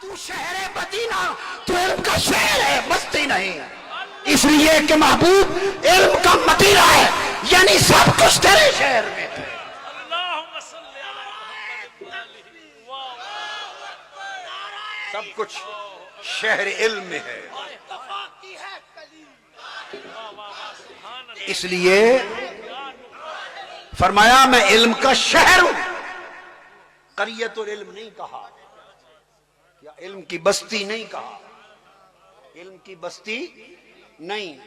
تو شہر مدینہ تو علم کا شہر ہے، بستی نہیں، اس لیے کہ محبوب علم کا مدینہ ہے، یعنی سب کچھ تیرے شہر میں ہے۔ سب کچھ شہر علم میں ہے، اس لیے فرمایا میں علم کا شہر ہوں۔ قریۃ العلم نہیں کہا، یا علم کی بستی نہیں کہا، علم کی بستی نہیں،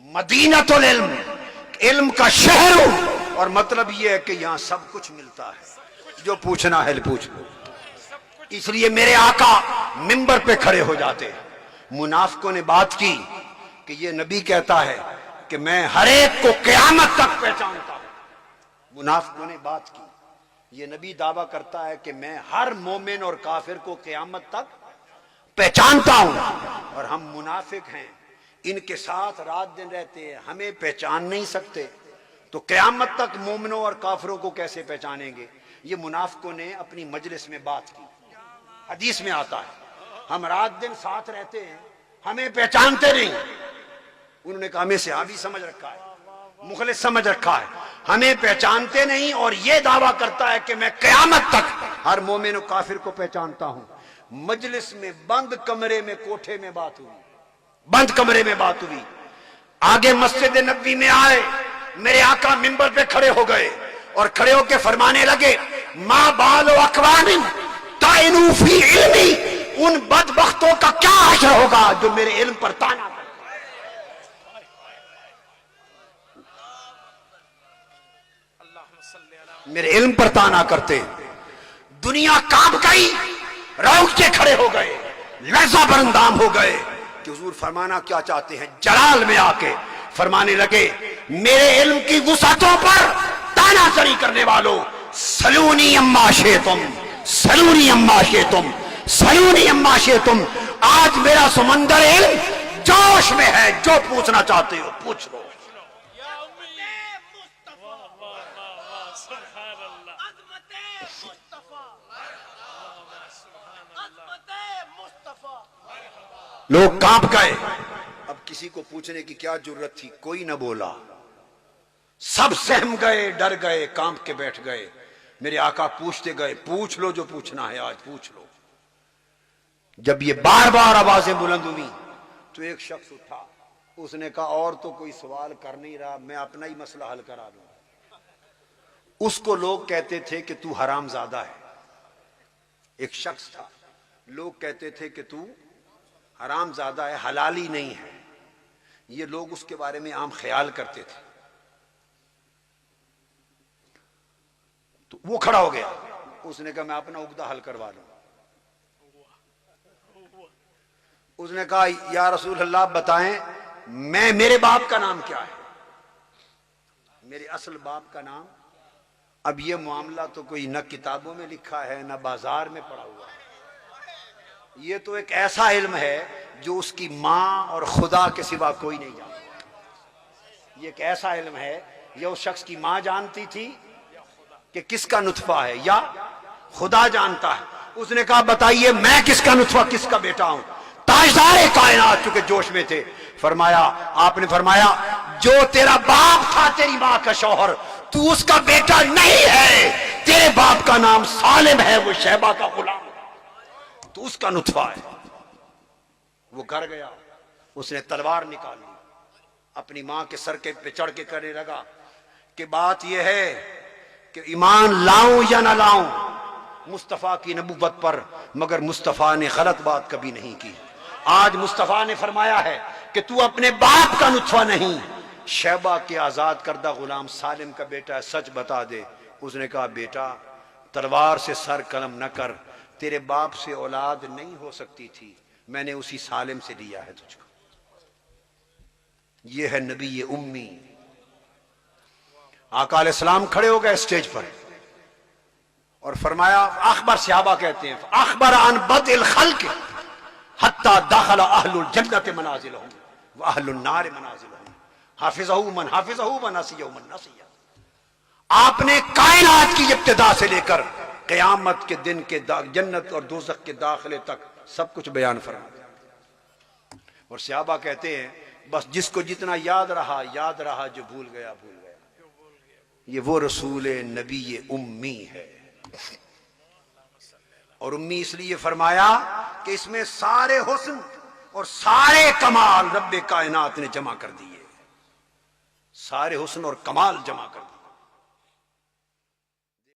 مدینۃ العلم، علم کا شہر ہوں، اور مطلب یہ ہے کہ یہاں سب کچھ ملتا ہے، جو پوچھنا ہے پوچھ لو۔ اس لیے میرے آقا منبر پہ کھڑے ہو جاتے، منافقوں نے بات کی کہ یہ نبی کہتا ہے کہ میں ہر ایک کو قیامت تک پہچانتا ہوں، منافقوں نے بات کی یہ نبی دعویٰ کرتا ہے کہ میں ہر مومن اور کافر کو قیامت تک پہچانتا ہوں، اور ہم منافق ہیں، ان کے ساتھ رات دن رہتے ہیں، ہمیں پہچان نہیں سکتے، تو قیامت تک مومنوں اور کافروں کو کیسے پہچانیں گے؟ یہ منافقوں نے اپنی مجلس میں بات کی۔ حدیث میں آتا ہے ہم رات دن ساتھ رہتے ہیں، ہمیں پہچانتے نہیں، انہوں نے کہا ہمیں صحابی سمجھ رکھا ہے، مخلص سمجھ رکھا ہے، ہمیں پہچانتے نہیں، اور یہ دعویٰ کرتا ہے کہ میں قیامت تک ہر مومن و کافر کو پہچانتا ہوں۔ مجلس میں بند کمرے میں، کوٹھے میں بات ہوئی، بند کمرے میں بات ہوئی، آگے مسجد نبوی میں آئے، میرے آقا منبر پہ کھڑے ہو گئے، اور کھڑے ہو کے فرمانے لگے ما بال اقوام طعنوا فی علمی، ان بدبختوں کا کیا حشر ہوگا جو میرے علم پر طعنہ کرتے۔ میرے علم پر طعنہ کرتے، دنیا کانپ گئی، روکتے کھڑے ہو گئے، لرزہ برندام ہو گئے کہ حضور فرمانا کیا چاہتے ہیں۔ جلال میں آ کے فرمانے لگے میرے علم کی وسعتوں پر طعنہ زنی کرنے والوں، سلونی اما شئتم، سلونی اما شئتم، سلونی اما شئتم، آج میرا سمندر علم جوش میں ہے، جو پوچھنا چاہتے ہو پوچھ لو۔ لوگ کانپ گئے، اب کسی کو پوچھنے کی کیا ضرورت تھی، کوئی نہ بولا، سب سہم گئے، ڈر گئے، کانپ کے بیٹھ گئے۔ میرے آقا پوچھتے گئے پوچھ لو جو پوچھنا ہے آج پوچھ لو۔ جب یہ بار بار آوازیں بلند ہوئی تو ایک شخص اٹھا، اس نے کہا اور تو کوئی سوال کر نہیں رہا، میں اپنا ہی مسئلہ حل کرا دوں۔ اس کو لوگ کہتے تھے کہ تو حرام زادہ ہے، ایک شخص تھا، لوگ کہتے تھے کہ تو حرام زادہ ہے، حلالی نہیں ہے، یہ لوگ اس کے بارے میں عام خیال کرتے تھے۔ تو وہ کھڑا ہو گیا، اس نے کہا میں اپنا عقدہ حل کروا لوں۔ اس نے کہا یا رسول اللہ بتائیں میرے باپ کا نام کیا ہے، میرے اصل باپ کا نام۔ اب یہ معاملہ تو کوئی نہ کتابوں میں لکھا ہے نہ بازار میں پڑا ہوا ہے، یہ تو ایک ایسا علم ہے جو اس کی ماں اور خدا کے سوا کوئی نہیں جانتا۔ یہ ایک ایسا علم ہے، یہ اس شخص کی ماں جانتی تھی کہ کس کا نطفہ ہے یا خدا جانتا ہے۔ اس نے کہا بتائیے میں کس کا نطفہ کس کا بیٹا ہوں۔ تاجدار کائنات چونکہ جوش میں تھے، فرمایا، آپ نے فرمایا جو تیرا باپ تھا تیری ماں کا شوہر، تو اس کا بیٹا نہیں ہے، تیرے باپ کا نام سالم ہے، وہ شیبہ کا غلام، تو اس کا نطفہ ہے۔ وہ گھر گیا، اس نے تلوار نکالی، اپنی ماں کے سر کے پہ چڑھ کے کرنے لگا کہ بات یہ ہے کہ ایمان لاؤں یا نہ لاؤں مصطفیٰ کی نبوت پر، مگر مصطفیٰ نے غلط بات کبھی نہیں کی۔ آج مصطفیٰ نے فرمایا ہے کہ تو اپنے باپ کا نطفہ نہیں، شیبہ کے آزاد کردہ غلام سالم کا بیٹا ہے، سچ بتا دے۔ اس نے کہا بیٹا تلوار سے سر قلم نہ کر، تیرے باپ سے اولاد نہیں ہو سکتی تھی، میں نے اسی سالم سے دیا ہے تجھ کو۔ یہ ہے نبی امی۔ آقا علیہ السلام کھڑے ہو گئے اسٹیج پر اور فرمایا، اخبر صحابہ کہتے ہیں اخبر عن بدء الخلق حتی دخل اہل الجنت منازلہم واہل النار منازلہم حافظہ من حافظہ ونسیہ من نسیہ۔ آپ نے کائنات کی ابتدا سے لے کر قیامت کے دن کے جنت اور دوزخ کے داخلے تک سب کچھ بیان فرما دیا۔ اور صحابہ کہتے ہیں بس جس کو جتنا یاد رہا، جو بھول گیا بھول گیا۔ یہ وہ رسول نبی امی ہے، اور امی اس لیے فرمایا کہ اس میں سارے حسن اور سارے کمال رب کائنات نے جمع کر دیے، سارے حسن اور کمال جمع کر دیے۔